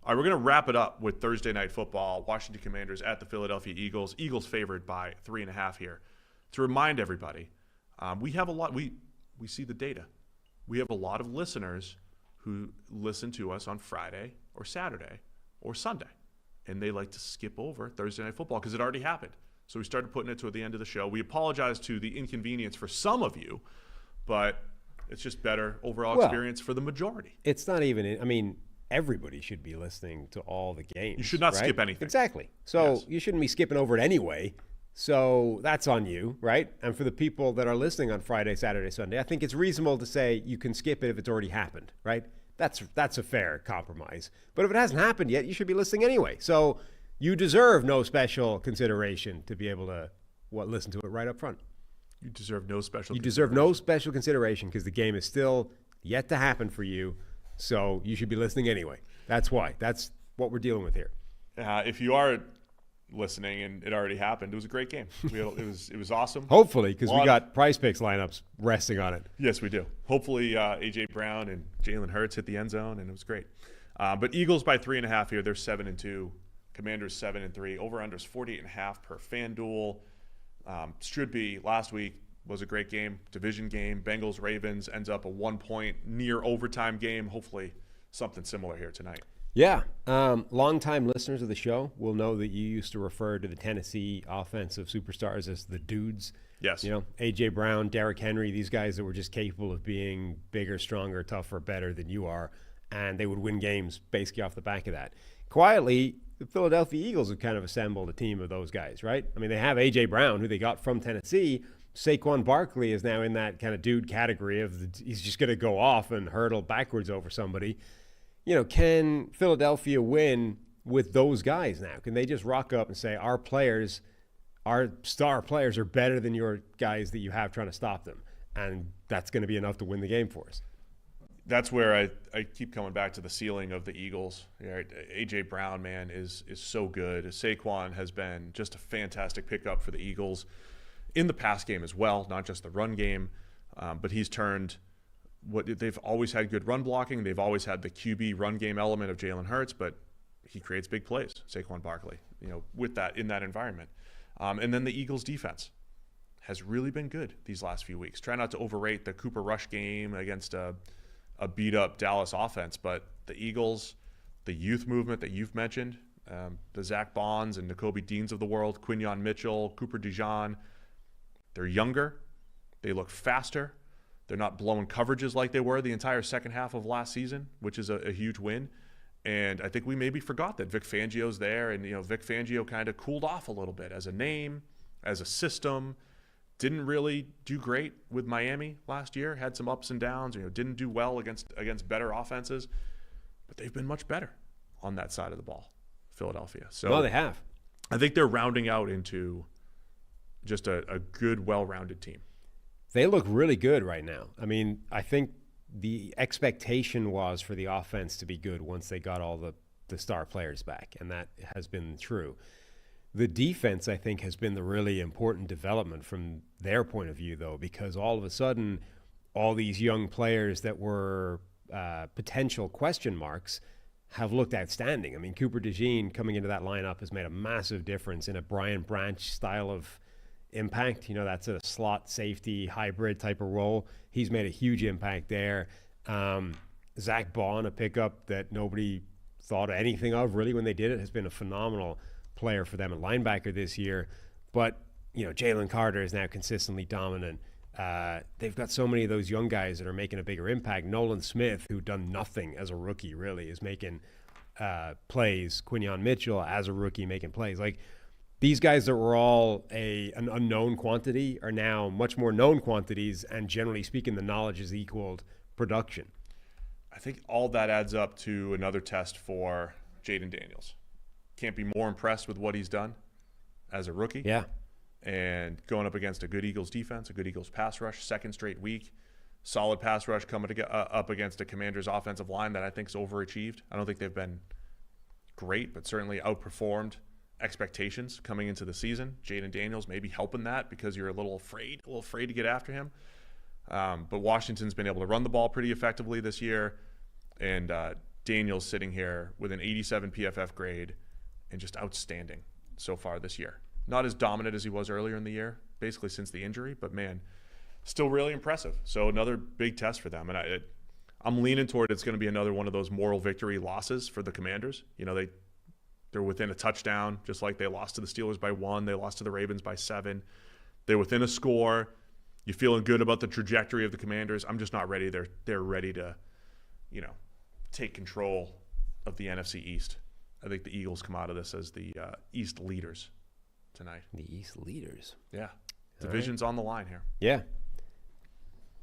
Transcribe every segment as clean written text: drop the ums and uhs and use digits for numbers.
All right, we're going to wrap it up with Thursday Night Football. Washington Commanders at the Philadelphia Eagles. Eagles favored by 3.5 here. To remind everybody, we have a lot. We see the data. We have a lot of listeners who listen to us on Friday or Saturday or Sunday, and they like to skip over Thursday Night Football because it already happened. So we started putting it to the end of the show. We apologize to the inconvenience for some of you, but it's just better overall experience for the majority. It's not even. I mean, everybody should be listening to all the games. You should not right? skip anything. Exactly. So Yes. you shouldn't be skipping over it anyway. So that's on you, right? And for the people that are listening on Friday, Saturday, Sunday, I think it's reasonable to say you can skip it if it's already happened, right? That's a fair compromise. But if it hasn't happened yet, you should be listening anyway. So you deserve no special consideration to be able to listen to it right up front. You deserve no special. You deserve no special consideration because the game is still yet to happen for you. So you should be listening anyway. That's why. That's what we're dealing with here. If you are listening and it already happened, it was a great game. It was awesome. Hopefully, because we got Prize Picks lineups resting on it. Yes, we do. Hopefully, A.J. Brown and Jalen Hurts hit the end zone, and it was great. But Eagles by 3.5 here. They're 7-2. Commanders 7-3. Over/unders 48.5 per FanDuel. Should be last week was a great game, division game. Bengals Ravens ends up a 1-point near overtime game. Hopefully, something similar here tonight. Yeah. Longtime listeners of the show will know that you used to refer to the Tennessee offensive superstars as the dudes. Yes. You know, A.J. Brown, Derrick Henry, these guys that were just capable of being bigger, stronger, tougher, better than you are, and they would win games basically off the back of that. Quietly, the Philadelphia Eagles have kind of assembled a team of those guys, right? I mean, they have A.J. Brown, who they got from Tennessee. Saquon Barkley is now in that kind of dude category of he's just going to go off and hurdle backwards over somebody. You know, can Philadelphia win with those guys now? Can they just rock up and say, our players, our star players are better than your guys that you have trying to stop them? And that's going to be enough to win the game for us. That's where I keep coming back to the ceiling of the Eagles. A.J. Brown, man, is so good. Saquon has been just a fantastic pickup for the Eagles in the pass game as well, not just the run game. But he's turned they've always had good run blocking. They've always had the QB run game element of Jalen Hurts, but he creates big plays, Saquon Barkley, with that in that environment. And then the Eagles defense has really been good these last few weeks. Try not to overrate the Cooper Rush game against a beat-up Dallas offense, but the Eagles, the youth movement that you've mentioned, the Zach Bonds and Nakobe Deans of the world, Quinyon Mitchell, Cooper DeJean, they're younger. They look faster. They're not blowing coverages like they were the entire second half of last season, which is a huge win. And I think we maybe forgot that Vic Fangio's there, and Vic Fangio kind of cooled off a little bit as a name, as a system. Didn't really do great with Miami last year. Had some ups and downs. Didn't do well against better offenses, but they've been much better on that side of the ball, Philadelphia. So well, they have. I think they're rounding out into just a good, well-rounded team. They look really good right now. I mean, I think the expectation was for the offense to be good once they got all the star players back, and that has been true. The defense, I think, has been the really important development from their point of view, though, because all of a sudden, all these young players that were potential question marks have looked outstanding. I mean, Cooper DeJean coming into that lineup has made a massive difference in a Brian Branch style of impact. That's a slot safety hybrid type of role. He's made a huge impact there. Zach Bond, a pickup that nobody thought anything of really when they did it, has been a phenomenal player for them at linebacker this year. But Jalen Carter is now consistently dominant. They've got so many of those young guys that are making a bigger impact. Nolan Smith, who done nothing as a rookie really, is making plays. Quinyon Mitchell as a rookie making plays. Like, these guys that were all an unknown quantity are now much more known quantities, and generally speaking, the knowledge has equaled production. I think all that adds up to another test for Jayden Daniels. Can't be more impressed with what he's done as a rookie. Yeah. And going up against a good Eagles defense, a good Eagles pass rush, second straight week, solid pass rush coming up against a Commanders offensive line that I think is overachieved. I don't think they've been great, but certainly outperformed expectations coming into the season. Jayden Daniels maybe helping that because you're a little afraid to get after him. But Washington's been able to run the ball pretty effectively this year. And Daniels sitting here with an 87 PFF grade and just outstanding so far this year. Not as dominant as he was earlier in the year, basically since the injury, but man, still really impressive. So another big test for them. And I'm leaning toward it's going to be another one of those moral victory losses for the Commanders. You know, they're within a touchdown, just like they lost to the Steelers by 1. They lost to the Ravens by 7. They're within a score. You feeling good about the trajectory of the Commanders? I'm just not ready. They're ready to, you know, take control of the NFC East. I think the Eagles come out of this as the East leaders tonight. The East leaders. Yeah. Division's on the line here. Yeah.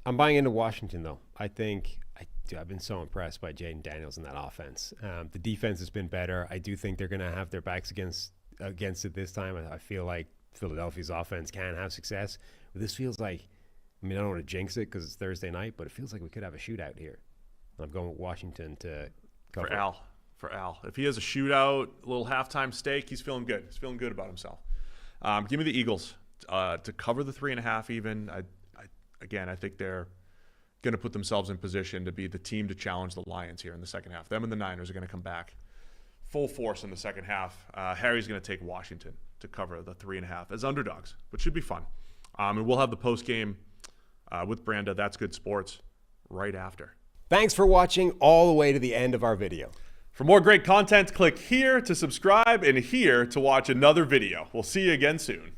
I'm buying into Washington, though. I've been so impressed by Jayden Daniels in that offense. The defense has been better. I do think they're going to have their backs against it this time. I feel like Philadelphia's offense can have success. But this feels like, I mean, I don't want to jinx it because it's Thursday night, but it feels like we could have a shootout here. I'm going with Washington to cover. For Al. If he has a shootout, a little halftime steak, he's feeling good. He's feeling good about himself. Give me the Eagles to cover the 3.5 even. I think they're going to put themselves in position to be the team to challenge the Lions here in the second half. Them and the Niners are going to come back full force in the second half. Harry's going to take Washington to cover the 3.5 as underdogs, which should be fun. And we'll have the post game with Branda, That's Good Sports, right after. Thanks for watching all the way to the end of our video. For more great content, click here to subscribe and here to watch another video. We'll see you again soon.